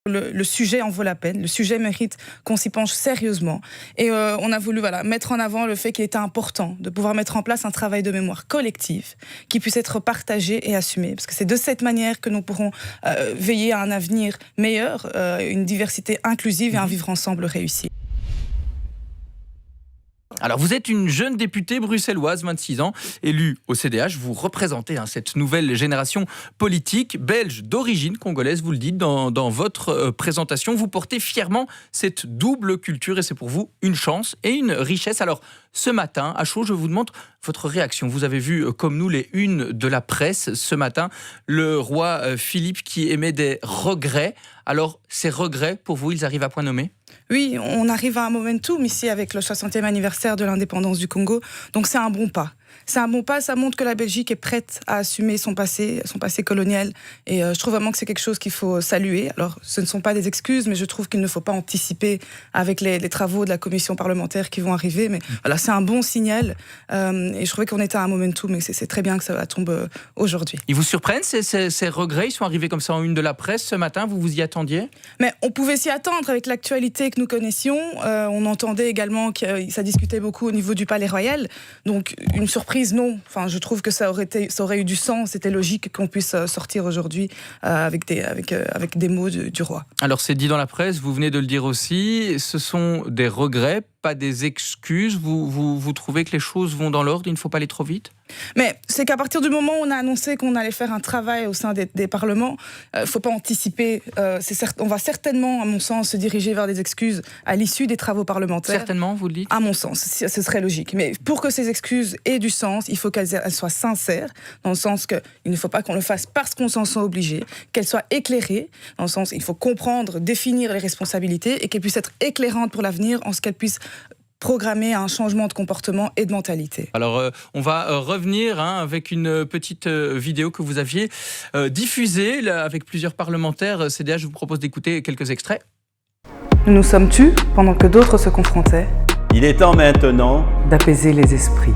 Le sujet en vaut la peine, le sujet mérite qu'on s'y penche sérieusement. Et on a voulu mettre en avant le fait qu'il était important de pouvoir mettre en place un travail de mémoire collective qui puisse être partagé et assumé. Parce que c'est de cette manière que nous pourrons veiller à un avenir meilleur, une diversité inclusive et un vivre ensemble réussi. Alors, vous êtes une jeune députée bruxelloise, 26 ans, élue au CDH. Vous représentez cette nouvelle génération politique belge d'origine congolaise, vous le dites dans votre présentation. Vous portez fièrement cette double culture et c'est pour vous une chance et une richesse. Alors, ce matin, à chaud, je vous demande votre réaction. Vous avez vu, comme nous, les unes de la presse ce matin, le roi Philippe qui émet des regrets. Alors, ces regrets, pour vous, ils arrivent à point nommé ? Oui, on arrive à un momentum ici avec le 60e anniversaire de l'indépendance du Congo. Donc c'est un bon pas. C'est un bon pas, ça montre que la Belgique est prête à assumer son passé colonial. Et je trouve vraiment que c'est quelque chose qu'il faut saluer. Alors, ce ne sont pas des excuses, mais je trouve qu'il ne faut pas anticiper avec les travaux de la commission parlementaire qui vont arriver. Mais voilà, c'est un bon signal. Et je trouvais qu'on était à un momentum, et c'est très bien que ça tombe aujourd'hui. Ils vous surprennent, ces regrets? Ils sont arrivés comme ça en une de la presse ce matin, vous vous y attendiez? Mais on pouvait s'y attendre avec l'actualité que nous connaissions. On entendait également que ça discutait beaucoup au niveau du Palais Royal. Donc, une surprise, non. Enfin, je trouve que ça aurait eu du sens. C'était logique qu'on puisse sortir aujourd'hui avec des mots du roi. Alors, c'est dit dans la presse, vous venez de le dire aussi, ce sont des regrets, pas des excuses. Vous trouvez que les choses vont dans l'ordre, il ne faut pas aller trop vite? Mais c'est qu'à partir du moment où on a annoncé qu'on allait faire un travail au sein des parlements, il ne faut pas anticiper. On va certainement, à mon sens, se diriger vers des excuses à l'issue des travaux parlementaires. Certainement, vous le dites? À mon sens, ce serait logique. Mais pour que ces excuses aient du sens, il faut qu'elles soient sincères, dans le sens qu'il ne faut pas qu'on le fasse parce qu'on s'en sent obligé, qu'elles soient éclairées, dans le sens il faut comprendre, définir les responsabilités et qu'elles puissent être éclairantes pour l'avenir en ce qu'elles puissent programmer un changement de comportement et de mentalité. Alors, on va revenir avec une petite vidéo que vous aviez diffusée avec plusieurs parlementaires CDH. Je vous propose d'écouter quelques extraits. Nous nous sommes tus pendant que d'autres se confrontaient. Il est temps maintenant d'apaiser les esprits.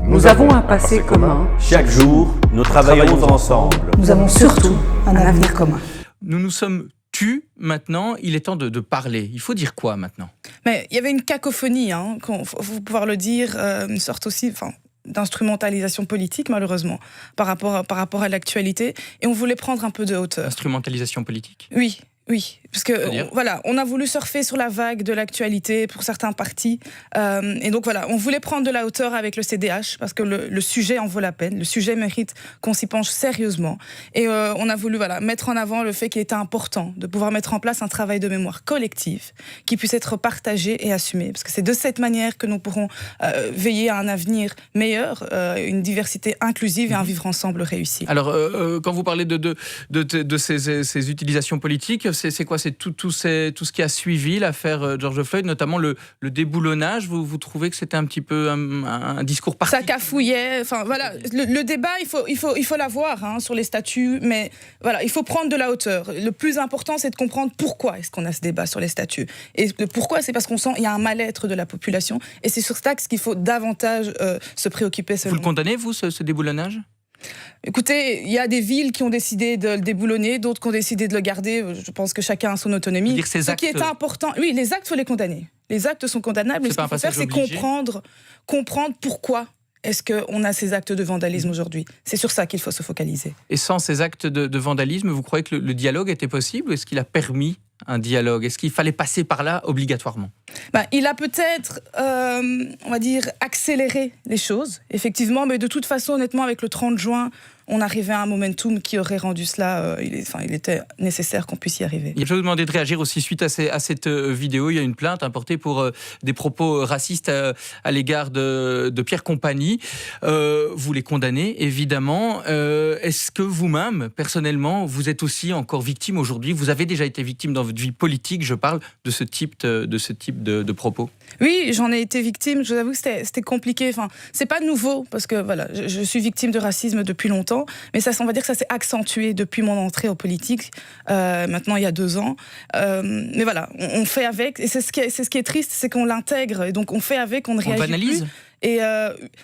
Nous avons un passé commun. Chaque jour, nous travaillons ensemble. Nous avons surtout un avenir commun. Nous nous sommes tus maintenant, il est temps de parler. Il faut dire quoi maintenant? Mais il y avait une cacophonie, faut pouvoir le dire, une sorte aussi d'instrumentalisation politique, malheureusement, par rapport à l'actualité. Et on voulait prendre un peu de hauteur. Instrumentalisation politique? Oui, parce que on a voulu surfer sur la vague de l'actualité pour certains partis, et donc on voulait prendre de la hauteur avec le CDH parce que le sujet en vaut la peine, le sujet mérite qu'on s'y penche sérieusement, et on a voulu mettre en avant le fait qu'il était important de pouvoir mettre en place un travail de mémoire collective qui puisse être partagé et assumé, parce que c'est de cette manière que nous pourrons veiller à un avenir meilleur, une diversité inclusive et un vivre ensemble réussi. Alors, quand vous parlez de ces utilisations politiques, c'est quoi? C'est tout ce qui a suivi l'affaire George Floyd, notamment le déboulonnage. Vous trouvez que c'était un petit peu un discours particulier? Ça cafouillait. Enfin voilà, le débat, il faut l'avoir sur les statuts, mais voilà, il faut prendre de la hauteur. Le plus important, c'est de comprendre pourquoi est-ce qu'on a ce débat sur les statuts. Et pourquoi, c'est parce qu'on sent qu'il y a un mal-être de la population, et c'est sur cet axe qu'il faut davantage se préoccuper. Vous le condamnez, vous, ce déboulonnage? Écoutez, il y a des villes qui ont décidé de le déboulonner, d'autres qui ont décidé de le garder. Je pense que chacun a son autonomie. Ce qui est important, oui, les actes, il faut les condamner. Les actes sont condamnables. Ce qu'il faut faire, c'est comprendre pourquoi est-ce qu'on a ces actes de vandalisme aujourd'hui. C'est sur ça qu'il faut se focaliser. Et sans ces actes de vandalisme, vous croyez que le dialogue était possible, ou est-ce qu'il a permis un dialogue? Est-ce qu'il fallait passer par là obligatoirement? Il a peut-être, on va dire, accéléré les choses, effectivement, mais de toute façon, honnêtement, avec le 30 juin, on arrivait à un momentum qui aurait rendu cela, il était nécessaire qu'on puisse y arriver. Je vais vous demander de réagir aussi suite à cette vidéo. Il y a une plainte portée pour des propos racistes à l'égard de Pierre Compagnie. Vous les condamnez, évidemment. Est-ce que vous-même, personnellement, vous êtes aussi encore victime aujourd'hui? Vous avez déjà été victime dans votre vie politique, je parle de ce type de propos. Oui, j'en ai été victime. Je vous avoue que c'était compliqué. Enfin, c'est pas nouveau, parce que je suis victime de racisme depuis longtemps, mais on va dire que ça s'est accentué depuis mon entrée en politique, maintenant il y a 2 ans. Mais voilà, on fait avec, et c'est ce qui est triste, c'est qu'on l'intègre, et donc on fait avec, on ne réagit banalise plus. Et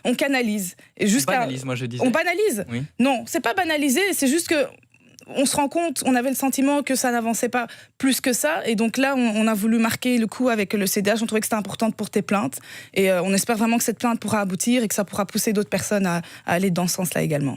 on canalise. Et on banalise, moi je disais. On banalise? Oui. Non, c'est pas banaliser, c'est juste que on se rend compte, on avait le sentiment que ça n'avançait pas plus que ça. Et donc là, on a voulu marquer le coup avec le CDH. On trouvait que c'était important de porter plainte. Et on espère vraiment que cette plainte pourra aboutir et que ça pourra pousser d'autres personnes à aller dans ce sens-là également.